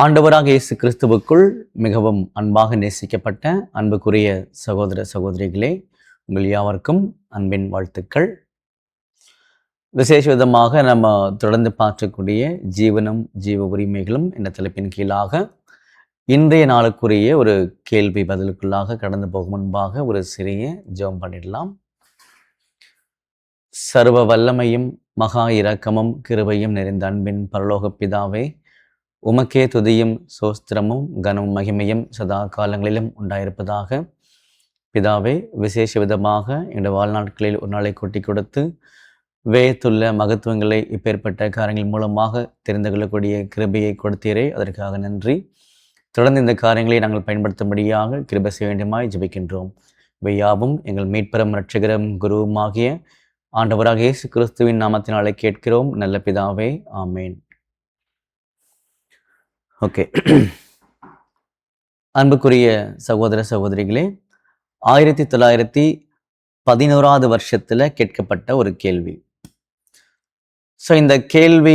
ஆண்டவராக இயேசு கிறிஸ்துவுக்குள் மிகவும் அன்பாக நேசிக்கப்பட்ட அன்புக்குரிய சகோதர சகோதரிகளே, உங்கள் யாவருக்கும் அன்பின் வாழ்த்துக்கள். விசேஷ விதமாக நம்ம தொடர்ந்து பார்க்கக்கூடிய ஜீவனும் ஜீவ உரிமைகளும் என்ற தலைப்பின் கீழாக இன்றைய நாளுக்குரிய ஒரு கேள்வி பதிலுக்குள்ளாக கடந்து போகும் முன்பாக ஒரு சிறிய ஜெபம் பண்ணிடலாம். சர்வ வல்லமையும் மகா இரக்கமும் கிருபையும் நிறைந்த அன்பின் பரலோக பிதாவே, உமக்கே துதியும் சோஸ்திரமும் கனமும் மகிமையும் சதா காலங்களிலும் உண்டாயிருப்பதாக. பிதாவே, விசேஷ விதமாக எங்களுடைய வாழ்நாட்களில் ஒரு நாளை கொட்டி கொடுத்து வேத்துள்ள மகத்துவங்களை இப்பேற்பட்ட காரியங்கள் மூலமாக தெரிந்து கொள்ளக்கூடிய கிருபையை கொடுத்தீரே, அதற்காக நன்றி. தொடர்ந்து இந்த காரியங்களை நாங்கள் பயன்படுத்தும்படியாக கிருபை செய்ய வேண்டுமாய் ஜெபிக்கின்றோம். இவையாவும் எங்கள் மீட்பெரும் இரட்சகரும் குருவுமாகிய ஆண்டவராக இயேசு கிறிஸ்துவின் நாமத்தினாலே கேட்கிறோம் நல்ல பிதாவே, ஆமேன். ஓகே, அன்புக்குரிய சகோதர சகோதரிகளே, 1911 வருஷத்தில் கேட்கப்பட்ட ஒரு கேள்வி. ஸோ இந்த கேள்வி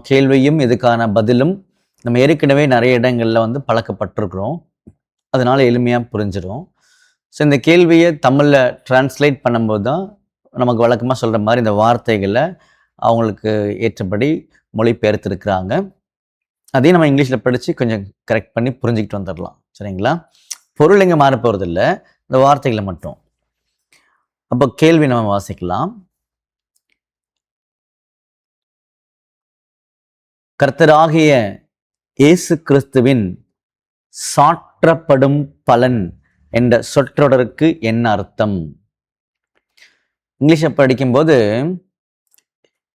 கேள்வியும் இதுக்கான பதிலும் நம்ம ஏற்கனவே நிறைய இடங்களில் பழக்கப்பட்டிருக்கிறோம். அதனால எளிமையாக புரிஞ்சிடும். ஸோ இந்த கேள்வியை தமிழில் டிரான்ஸ்லேட் பண்ணும்போது தான் நமக்கு வழக்கமாக சொல்கிற மாதிரி இந்த வார்த்தைகளை அவங்களுக்கு ஏற்றபடி மொழிபெயர்த்திருக்கிறாங்க. அதையும் நம்ம இங்கிலீஷில் படித்து கொஞ்சம் கரெக்ட் பண்ணி புரிஞ்சுக்கிட்டு வந்துடலாம். சரிங்களா? பொருள் எங்கே மாற போகிறதில்ல, இந்த வார்த்தைகளை மட்டும். அப்போ கேள்வி நம்ம வாசிக்கலாம். கர்த்தராகிய இயேசு கிறிஸ்துவின் சாற்றப்படும் பலன் என்ற சொற்றொடருக்கு என்ன அர்த்தம்? இங்கிலீஷை படிக்கும்போது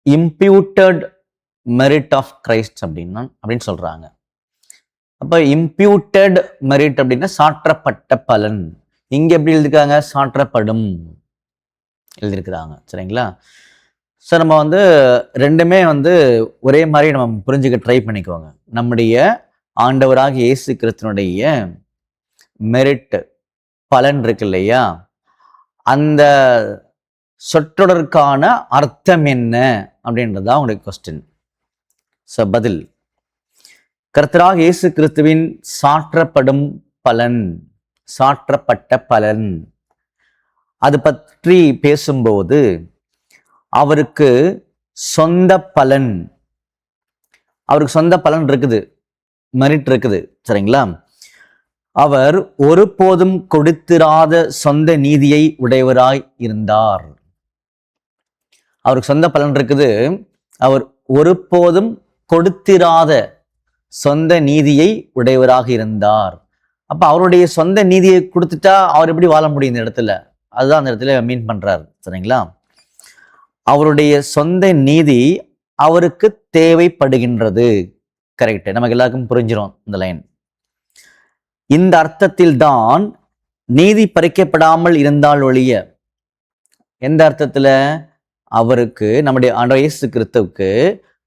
இம்ப்யூட்டட் மெரிட் ஆஃப் கிரைஸ்ட் அப்படின்னு சொல்றாங்க. அப்போ இம்ப்யூட்டட் மெரிட் அப்படின்னா சாற்றப்பட்ட பலன். இங்க எப்படி எழுதிருக்காங்க? சாற்றப்படும் எழுதியிருக்கிறாங்க. சரிங்களா? ஸோ நம்ம ரெண்டுமே ஒரே மாதிரி நம்ம புரிஞ்சுக்க ட்ரை பண்ணிக்குவாங்க. நம்முடைய ஆண்டவராக இயேசு கிறிஸ்துனுடைய மெரிட் பலன் இருக்கு இல்லையா, அந்த சொற்றொடருக்கான அர்த்தம் என்ன அப்படின்றதான் உங்களுடைய கொஸ்டின். ஸோ பதில், கர்த்தராக இயேசு கிறிஸ்துவின் சாற்றப்படும் பலன், சாற்றப்பட்ட பலன், அது பற்றி பேசும்போது அவருக்கு சொந்த பலன், அவருக்கு சொந்த பலன் இருக்குது, மெரிட் இருக்குது. சரிங்களா? அவர் ஒருபோதும் கொடுத்திராத சொந்த நீதியை உடையவராய் இருந்தார். அவருக்கு சொந்த பலன் இருக்குது. அவர் ஒருபோதும் கொடுத்திராத சொந்த நீதியை உடையவராக இருந்தார். அப்ப அவருடைய சொந்த நீதியை கொடுத்துட்டா அவர் எப்படி வாழ முடியும் இந்த இடத்துல? அதுதான் அந்த இடத்துல மீன் பண்றாரு. சரிங்களா? அவருடைய சொந்த நீதி அவருக்கு தேவைப்படுகின்றது. கரெக்ட், நமக்கு எல்லாருக்கும் புரிஞ்சிடும் இந்த லைன். இந்த அர்த்தத்தில் தான் நீதி பறிக்கப்படாமல் இருந்தால் ஒழிய, எந்த அர்த்தத்துல? அவருக்கு, நம்முடைய ஆண்டவர் இயேசு கிறிஸ்துவுக்கு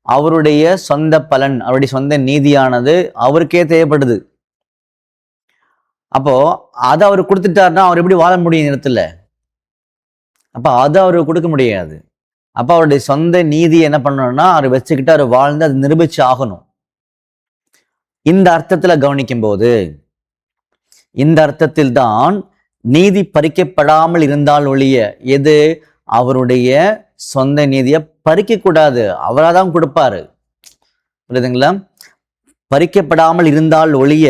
அவருடைய சொந்த பலன், அவருடைய சொந்த நீதியானது அவருக்கே தேவைப்படுது. அப்போ அதை அவர் கொடுத்துட்டாருன்னா அவர் எப்படி வாழ முடியும் இடத்துல? அப்ப அதை அவருக்கு கொடுக்க முடியாது. அப்ப அவருடைய சொந்த நீதி என்ன பண்ணணும்னா அவர் வச்சுக்கிட்டு அவர் வாழ்ந்து அதை நிரூபிச்சு ஆகணும். இந்த அர்த்தத்துல கவனிக்கும் போது, இந்த அர்த்தத்தில் தான் நீதி பறிக்கப்படாமல் இருந்தால் ஒழிய, எது? அவருடைய சொந்த நீதியை பறிக்க கூடாது, அவராதான் கொடுப்பாரு. புரியுதுங்களா? பறிக்கப்படாமல் இருந்தால் ஒழிய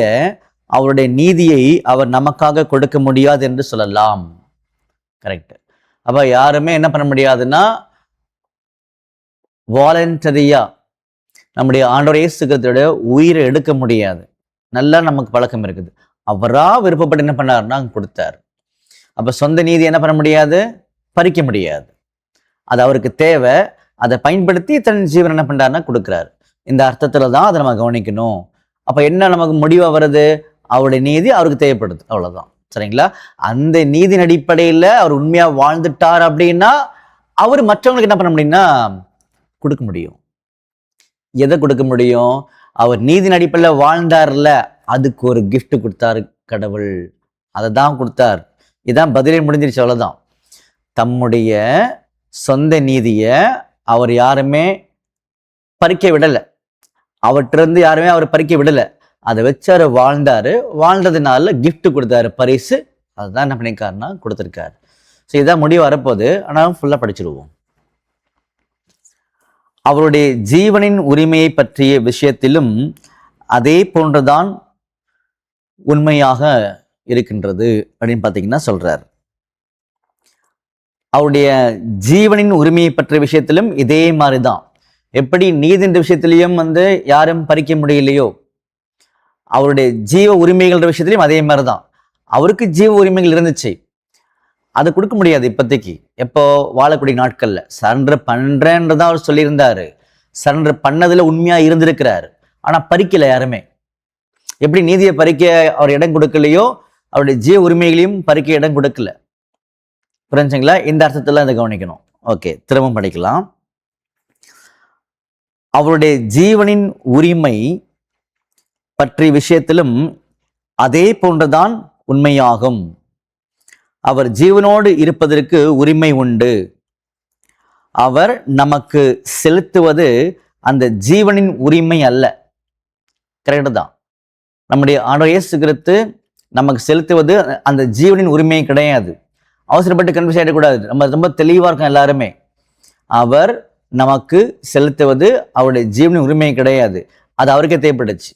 அவருடைய நீதியை அவர் நமக்காக கொடுக்க முடியாது என்று சொல்லலாம். கரெக்ட். அப்ப யாருமே என்ன பண்ண முடியாதுன்னா வாலண்டரியா நம்முடைய ஆண்டவர் இயேசு கிறிஸ்துவோட உயிரை எடுக்க முடியாது. நல்லா நமக்கு பழக்கம் இருக்குது. அவரா விருப்பப்பட்டு என்ன பண்ணாருன்னா கொடுத்தார். அப்ப சொந்த நீதி என்ன பண்ண முடியாது? பறிக்க முடியாது. அது அவருக்கு தேவை, அதை பயன்படுத்தி தன் ஜீவன் என்ன பண்றாருன்னா கொடுக்குறாரு. இந்த அர்த்தத்துல தான் அதை நம்ம கவனிக்கணும். அப்ப என்ன நமக்கு முடிவா வருது? அவருடைய நீதி அவருக்கு தேவைப்படுது, அவ்வளவுதான். சரிங்களா? அந்த நீதியின் அடிப்படையில அவர் உண்மையா வாழ்ந்துட்டார் அப்படின்னா அவர் மற்றவங்களுக்கு என்ன பண்ண முடியும்னா கொடுக்க முடியும். எதை கொடுக்க முடியும்? அவர் நீதியின் அடிப்படையில் வாழ்ந்தார்ல, அதுக்கு ஒரு கிஃப்ட் கொடுத்தாரு கடவுள், அதை தான் கொடுத்தார். இதான் பதிலே முடிஞ்சிருச்சு, அவ்வளவுதான். தம்முடைய சொந்த நீதியை அவர் யாருமே பறிக்க விடலை. அவற்றிருந்து யாருமே அவர் பறிக்க விடல. அதை வச்சு அவர் வாழ்ந்தாரு. வாழ்ந்ததுனால கிஃப்ட் கொடுத்தாரு, பரிசு. அதுதான் என்ன பண்ணியிருக்காருன்னா கொடுத்துருக்காரு. ஸோ இதான் முடிவு வரப்போகுது. ஆனாலும் ஃபுல்லாக படிச்சிருவோம். அவருடைய ஜீவனின் உரிமையை பற்றிய விஷயத்திலும் அதே போன்றுதான் உண்மையாக இருக்கின்றது அப்படின்னு பார்த்தீங்கன்னா சொல்றார். அவருடைய ஜீவனின் உரிமையை பற்றிய விஷயத்திலும் இதே மாதிரி தான். எப்படி நீதின்ற விஷயத்திலையும் யாரும் பறிக்க முடியலையோ, அவருடைய ஜீவ உரிமைகள் விஷயத்திலையும் அதே மாதிரி தான். அவருக்கு ஜீவ உரிமைகள் இருந்துச்சு, அது கொடுக்க முடியாது இப்போதைக்கு. எப்போ வாழக்கூடிய நாட்கள்ல சரண்டர் பண்றேன்றதான் அவர் சொல்லியிருந்தாரு. சரண்டர் பண்ணதுல உண்மையா இருந்திருக்கிறாரு. ஆனா பறிக்கல யாருமே. எப்படி நீதியை பறிக்க அவர் இடம் கொடுக்கலையோ, அவருடைய ஜீவ உரிமைகளையும் பறிக்க இடம் கொடுக்கல. புரிஞ்சுங்களா? இந்த அர்த்தத்துல அதை கவனிக்கணும். ஓகே, திரும்ப படிக்கலாம். அவருடைய ஜீவனின் உரிமை பற்றிய விஷயத்திலும் அதே போன்றுதான் உண்மையாகும். அவர் ஜீவனோடு இருப்பதற்கு உரிமை உண்டு. அவர் நமக்கு செலுத்துவது அந்த ஜீவனின் உரிமை அல்ல. கரெக்டு தான். நம்முடைய ஆண்டவர் இயேசு கிறிஸ்து நமக்கு செலுத்துவது அந்த ஜீவனின் உரிமை கிடையாது. அவசரப்பட்டு கன்ஃபியூஸ் ஆகிடக்கூடாது. நம்ம ரொம்ப தெளிவாக இருக்கோம் எல்லாருமே. அவர் நமக்கு செலுத்துவது அவருடைய ஜீவனின் உரிமை கிடையாது. அது அவருக்கே தேவைப்பட்டுச்சு.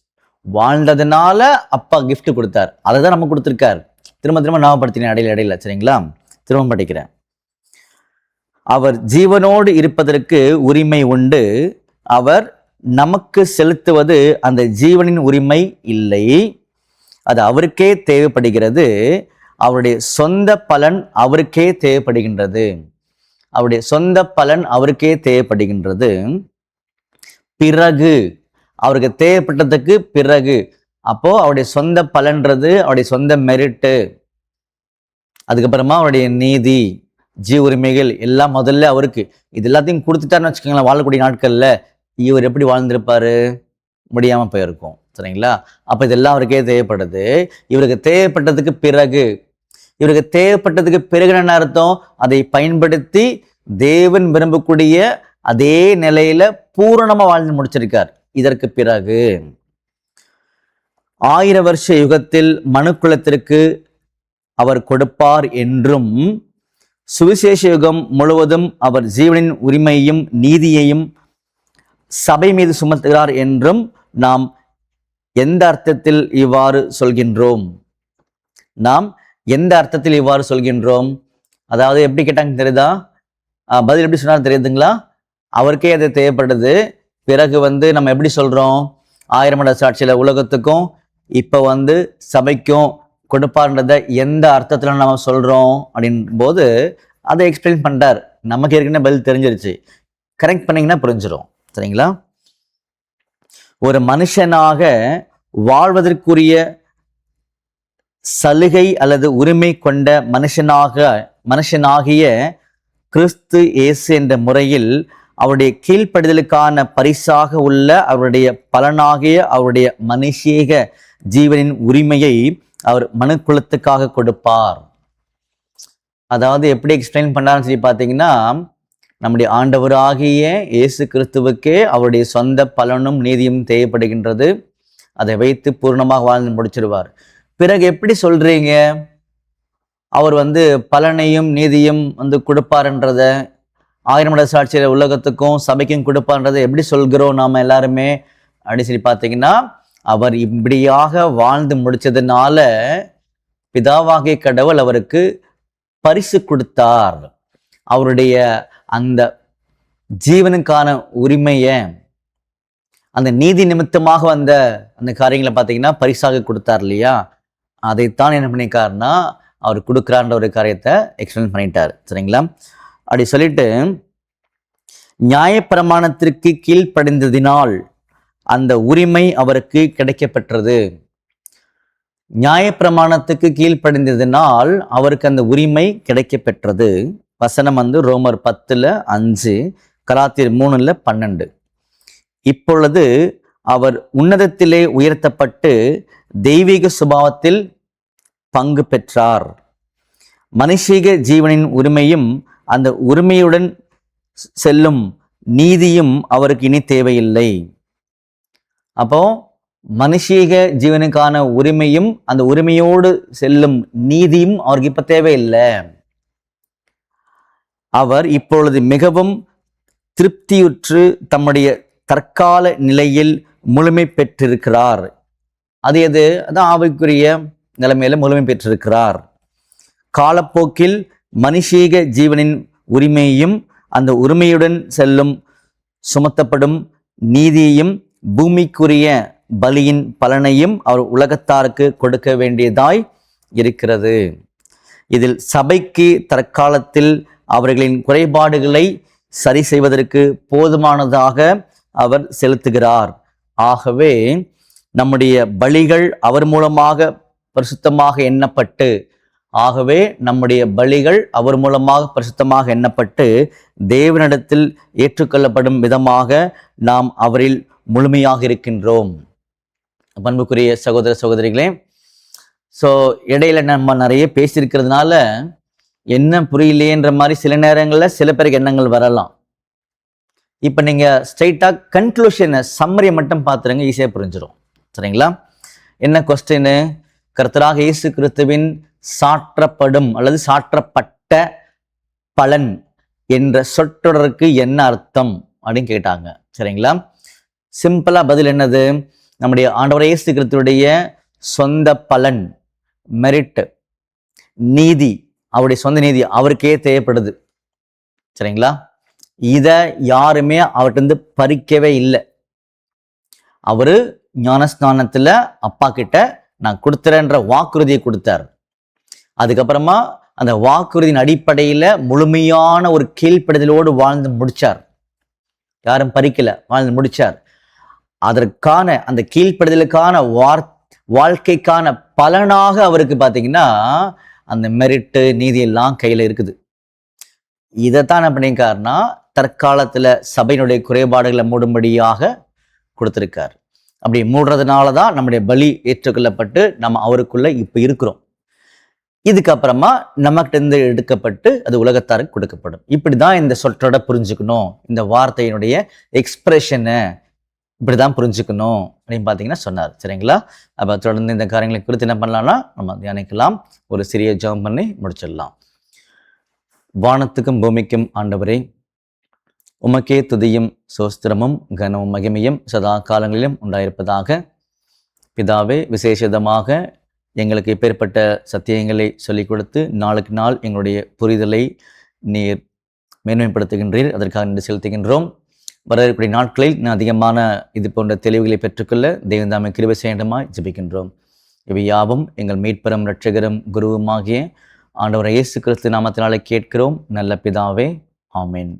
வாழ்ந்ததுனால அப்பா கிஃப்ட் கொடுத்தார். அதை தான் நம்ம கொடுத்துருக்காரு. திரும்ப திரும்ப ஞாபகப்படுத்தினேன் இடையில. சரிங்களா? திரும்ப படிக்கிறேன். அவர் ஜீவனோடு இருப்பதற்கு உரிமை உண்டு. அவர் நமக்கு செலுத்துவது அந்த ஜீவனின் உரிமை இல்லை. அது அவருக்கே தேவைப்படுகிறது. அவருடைய சொந்த பலன் அவருக்கே தேவைப்படுகின்றது. அவருடைய சொந்த பலன் அவருக்கே தேவைப்படுகின்றது. பிறகு அவருக்கு தேவைப்பட்டதுக்கு பிறகு, அப்போ அவருடைய சொந்த பலன்றது அவருடைய சொந்த மெரிட்டு. அதுக்கப்புறமா அவருடைய நீதி, ஜீவ உரிமைகள் எல்லாம் முதல்ல அவருக்கு. இது எல்லாத்தையும் கொடுத்துட்டாருன்னு வச்சுக்கோங்களேன். வாழக்கூடிய நாட்கள்ல இவர் எப்படி வாழ்ந்திருப்பாரு? முடியாம போயிருக்கும். சரிங்களா? அப்ப இதெல்லாம் அவருக்கே தேவைப்படுது. இவருக்கு தேவைப்பட்டதுக்கு பிறகு, இவருக்கு தேவைப்பட்டதுக்கு பிறகு என்ன அர்த்தம்? அதை பயன்படுத்தி தேவன் விரும்பக்கூடிய அதே நிலையில பூரணமா வாழ்ந்து முடிச்சிருக்கார். இதற்கு பிறகு 1000 வருஷ யுகத்தில் மனுக்குலத்திற்கு அவர் கொடுப்பார் என்றும், சுவிசேஷ யுகம் முழுவதும் அவர் ஜீவனின் உரிமையையும் நீதியையும் சபை மீது சுமத்துகிறார் என்றும் நாம் எந்த அர்த்தத்தில் இவ்வாறு சொல்கின்றோம்? நாம் எந்த அர்த்தத்தில் இவ்வாறு சொல்கின்றோம்? அதாவது எப்படி கேட்டாங்க தெரியுதா? பதில் எப்படி சொன்னாலும் தெரியுதுங்களா? அவருக்கே அது தேவைப்படுது. பிறகு நம்ம எப்படி சொல்றோம்? 1000 மட சாட்சியில உலகத்துக்கும் இப்ப சபைக்கும் கொடுப்பார்ன்றத எந்த அர்த்தத்துல நம்ம சொல்றோம் அப்படின் போது அதை எக்ஸ்பிளைன் பண்றார். நமக்கு ஏற்கனவே பதில் தெரிஞ்சிருச்சு. கரெக்ட் பண்ணீங்கன்னா புரிஞ்சிடும். சரிங்களா? ஒரு மனுஷனாக வாழ்வதற்குரிய சலுகை அல்லது உரிமை கொண்ட மனுஷனாகிய கிறிஸ்து இயேசு என்ற முறையில் அவருடைய கீழ்ப்படிதலுக்கான பரிசாக உள்ள அவருடைய பலனாகிய அவருடைய மனுஷீக ஜீவனின் உரிமையை அவர் மனுக்குலத்துக்காக கொடுப்பார். அதாவது எப்படி எக்ஸ்பிளைன் பண்ணாருன்னு சொல்லி பார்த்தீங்கன்னா, நம்முடைய ஆண்டவராகிய இயேசு கிறிஸ்துவுக்கே அவருடைய சொந்த பலனும் நீதியும் தேவைப்படுகின்றது. அதை வைத்து பூர்ணமாக வாழ்ந்து முடிச்சிருவார். பிறகு எப்படி சொல்றீங்க அவர் பலனையும் நீதியும் கொடுப்பாருன்றத, 1000 மட சாட்சியில உலகத்துக்கும் சபைக்கும் கொடுப்பான்றதை எப்படி சொல்கிறோம் நாம எல்லாருமே அப்படின்னு சொல்லி பார்த்தீங்கன்னா, அவர் இப்படியாக வாழ்ந்து முடிச்சதுனால பிதாவாகிய கடவுள் அவருக்கு பரிசு கொடுத்தார். அவருடைய அந்த ஜீவனுக்கான உரிமைய, அந்த நீதி நிமித்தமாக வந்த அந்த காரியங்களை பார்த்தீங்கன்னா பரிசாக கொடுத்தார் இல்லையா? அதைத்தான் என்ன பண்ணியிருக்காருன்னா அவர் கொடுக்குறான்ற ஒரு காரியத்தை எக்ஸ்பிளைன் பண்ணிட்டார். சரிங்களா? அப்படி சொல்லிட்டு, நியாயப்பிரமாணத்திற்கு கீழ்ப்படிந்ததினால் அந்த உரிமை அவருக்கு கிடைக்கப்பெற்றது. நியாயப்பிரமாணத்துக்கு கீழ்ப்படிந்ததினால் அவருக்கு அந்த உரிமை கிடைக்கப்பெற்றது. வசனம் ரோமர் 10:5, கலாத்தியர் 3:12. இப்பொழுது அவர் உன்னதத்திலே உயர்த்தப்பட்டு தெய்வீக சுபாவத்தில் பங்கு பெற்றார். மனுஷீக ஜீவனின் உரிமையும் அந்த உரிமையுடன் செல்லும் நீதியும் அவருக்கு இனி தேவையில்லை. அப்போ மனுஷீக ஜீவனுக்கான உரிமையும் அந்த உரிமையோடு செல்லும் நீதியும் அவருக்கு இப்ப தேவையில்லை. அவர் இப்பொழுது மிகவும் திருப்தியுற்று தம்முடைய தற்கால நிலையில் முழுமை பெற்றிருக்கிறார். அது எது? அதான் ஆவிக்குரிய நிலைமையில முழுமை பெற்றிருக்கிறார். காலப்போக்கில் மனுஷீக ஜீவனின் உரிமையையும் அந்த உரிமையுடன் செல்லும் சுமத்தப்படும் நீதியையும் பூமிக்குரிய பலியின் பலனையும் அவர் உலகத்தாருக்கு கொடுக்க வேண்டியதாய் இருக்கிறது. இதில் சபைக்கு தற்காலத்தில் அவர்களின் குறைபாடுகளை சரி செய்வதற்கு போதுமானதாக அவர் செலுத்துகிறார். ஆகவே நம்முடைய பலிகள் அவர் மூலமாக பரிசுத்தமாக எண்ணப்பட்டு தேவனிடத்தில் ஏற்றுக்கொள்ளப்படும் விதமாக நாம் அவரில் முழுமையாக இருக்கின்றோம். பண்புக்குரிய சகோதர சகோதரிகளே, இடையில நம்ம நிறைய பேசியிருக்கிறதுனால என்ன புரியலையேன்ற மாதிரி சில நேரங்களில் சில பேருக்கு எண்ணங்கள் வரலாம். இப்போ நீங்கள் ஸ்ட்ரைட்டாக கன்க்ளூஷனை சம்மரியை மட்டும் பார்த்துருங்க, ஈஸியாக புரிஞ்சிடும். சரிங்களா? என்ன கொஸ்டின்? கர்த்தராக இயேசு கிறிஸ்துவின் சாற்றப்படும் அல்லது சாற்றப்பட்ட பலன் என்ற சொற்றொடருக்கு என்ன அர்த்தம் அப்படின்னு கேட்டாங்க. சரிங்களா? சிம்பிளா பதில் என்னது? நம்முடைய ஆண்டவர் இயேசு கிறிஸ்துவுடைய சொந்த பலன், மெரிட், நீதி, அவருடைய சொந்த நீதி அவருக்கே தேவைப்படுது. சரிங்களா? இதை யாருமே அவர்கிட்ட பறிக்கவே இல்லை. அவரு ஞானஸ்நானத்துல அப்பா கிட்ட நான் கொடுத்துறேன்ற வாக்குறுதியை கொடுத்தார். அதுக்கப்புறமா அந்த வாக்குறுதியின் அடிப்படையில முழுமையான ஒரு கீழ்ப்படிதலோடு வாழ்ந்து முடிச்சார். யாரும் பறிக்கல, வாழ்ந்து முடிச்சார். அதற்கான அந்த கீழ்ப்படிதலுக்கான வாழ்க்கைக்கான பலனாக அவருக்கு பார்த்தீங்கன்னா அந்த மெரிட்டு, நீதி எல்லாம் கையில இருக்குது. இதைத்தான் என்ன பண்ணியிருக்காருன்னா தற்காலத்துல சபையினுடைய குறைபாடுகளை மூடும்படியாக கொடுத்திருக்கார். அப்படி மூடுறதுனால தான் நம்முடைய பலி ஏற்றுக்கொள்ளப்பட்டு நம்ம அவருக்குள்ள இப்ப இருக்கிறோம். இதுக்கப்புறமா நமக்கிட்ட இருந்து எடுக்கப்பட்டு அது உலகத்தாருக்கு கொடுக்கப்படும். இப்படிதான் இந்த சொற்றோட புரிஞ்சுக்கணும். இந்த வார்த்தையினுடைய எக்ஸ்பிரஷனை இப்படிதான் புரிஞ்சுக்கணும் அப்படின்னு பார்த்தீங்கன்னா சொன்னார். சரிங்களா? அப்போ தொடர்ந்து இந்த காரியங்களை குறித்து என்ன பண்ணலாம்னா நம்ம தியானிக்கலாம். ஒரு சிறிய ஜெபம் பண்ணி முடிச்சிடலாம். வானத்துக்கும் பூமிக்கும் ஆண்டவரே, உமக்கே துதியும் சோஸ்திரமும் கனமும் மகிமையும் சதா காலங்களிலும் உண்டாயிருப்பதாக. பிதாவே, விசேஷமாக எங்களுக்கு இப்பேற்பட்ட சத்தியங்களை சொல்லிக் கொடுத்து நாளுக்கு நாள் எங்களுடைய புரிதலை நீர் மேன்மைப்படுத்துகின்றீர். அதற்காக நன்றி செலுத்துகின்றோம். வரக்கூடிய நாட்களில் நான் அதிகமான இது போன்ற தெளிவுகளை பெற்றுக்கொள்ள தேவன் தாமே கிருபை செய்யண்டுமாய் ஜெபிக்கின்றோம். இவை யாவும் எங்கள் மீட்பரும் இரட்சகரும் குருவுமாகிய ஆண்டவர் இயேசு கிறிஸ்து நாமத்தினாலே கேட்கிறோம் நல்ல பிதாவே. ஆமென்.